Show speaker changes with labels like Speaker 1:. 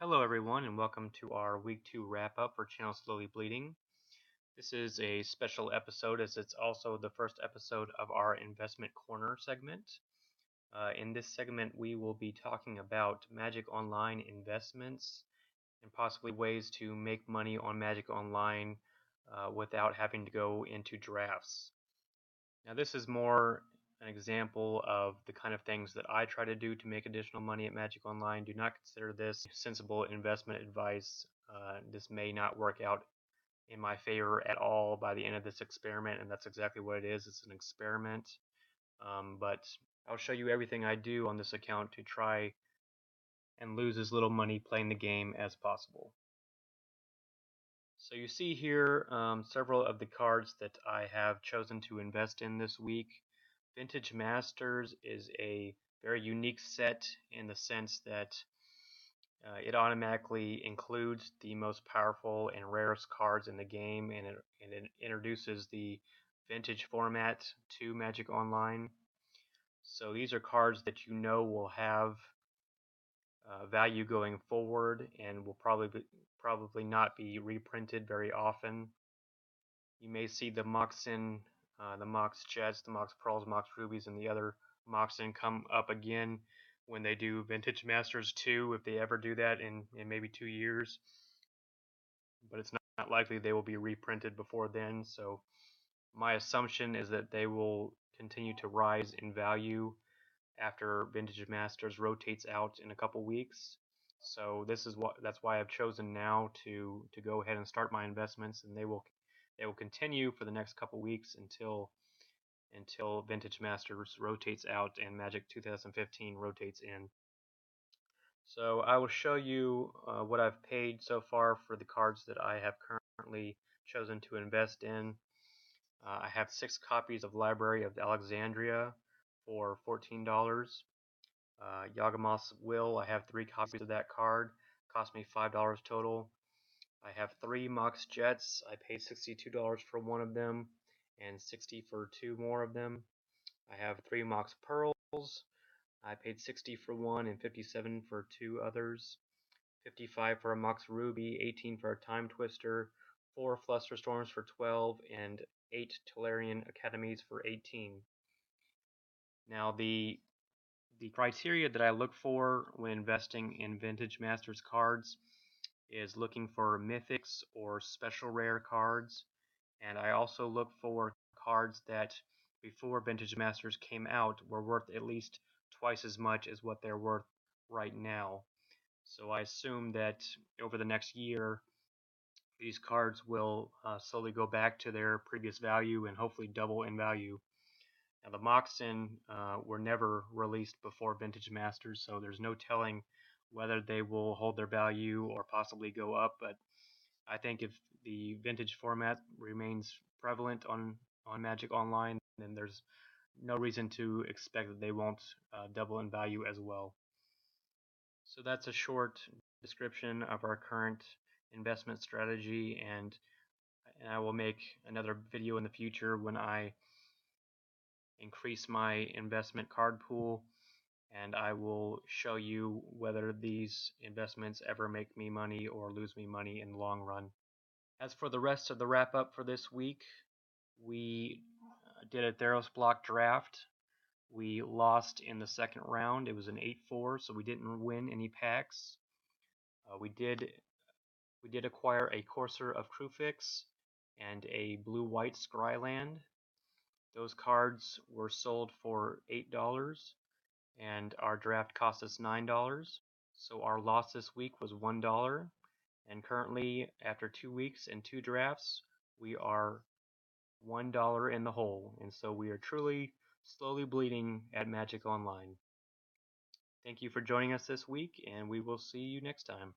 Speaker 1: Hello, everyone, and welcome to our Week 2 wrap up for Channel Slowly Bleeding. This is a special episode as it's also the first episode of our Investment Corner segment. In this segment, we will be talking about Magic Online investments and possibly ways to make money on Magic Online without having to go into drafts. Now, this is more an example of the kind of things that I try to do to make additional money at Magic Online. Do not consider this sensible investment advice. This may not work out in my favor at all by the end of this experiment, and that's exactly what it is. It's an experiment. But I'll show you everything I do on this account to try and lose as little money playing the game as possible. So you see here several of the cards that I have chosen to invest in this week. Vintage Masters is a very unique set in the sense that it automatically includes the most powerful and rarest cards in the game, and it introduces the vintage format to Magic Online. So these are cards that you know will have value going forward and will probably not be reprinted very often. You may see the Moxen, the Mox Jets, the Mox Pearls, Mox Rubies, and the other Moxen come up again when they do Vintage Masters 2, if they ever do that in maybe 2 years. But it's not likely they will be reprinted before then, so my assumption is that they will continue to rise in value after Vintage Masters rotates out in a couple weeks. So that's why I've chosen now to go ahead and start my investments, and they will continue for the next couple weeks until Vintage Masters rotates out and Magic 2015 rotates in. So I will show you what I've paid so far for the cards that I have currently chosen to invest in. I have 6 copies of Library of Alexandria for $14. Yawgmoth's Will, I have 3 copies of that card, cost me $5 total. I have 3 Mox Jets, I paid $62 for one of them and $60 for 2 more of them. I have 3 Mox Pearls, I paid $60 for one and $57 for 2 others. $55 for a Mox Ruby, $18 for a Time Twister, 4 Flusterstorms for $12, and 8 Tolarian Academies for $18. Now the criteria that I look for when investing in Vintage Masters cards is looking for mythics or special rare cards, and I also look for cards that before Vintage Masters came out were worth at least twice as much as what they're worth right now. So I assume that over the next year these cards will slowly go back to their previous value and hopefully double in value. Now the Moxen were never released before Vintage Masters, so there's no telling whether they will hold their value or possibly go up, but I think if the vintage format remains prevalent on Magic Online, then there's no reason to expect that they won't double in value as well. So that's a short description of our current investment strategy, and I will make another video in the future when I increase my investment card pool, and I will show you whether these investments ever make me money or lose me money in the long run. As for the rest of the wrap up for this week, we did a Theros block draft. We lost in the second round. It was an 8-4, so we didn't win any packs. We did acquire a Courser of Kruphix and a blue-white Scryland. Those cards were sold for $8, and our draft cost us $9. So our loss this week was $1. And currently, after 2 weeks and 2 drafts, we are $1 in the hole, and so we are truly slowly bleeding at Magic Online. Thank you for joining us this week, and we will see you next time.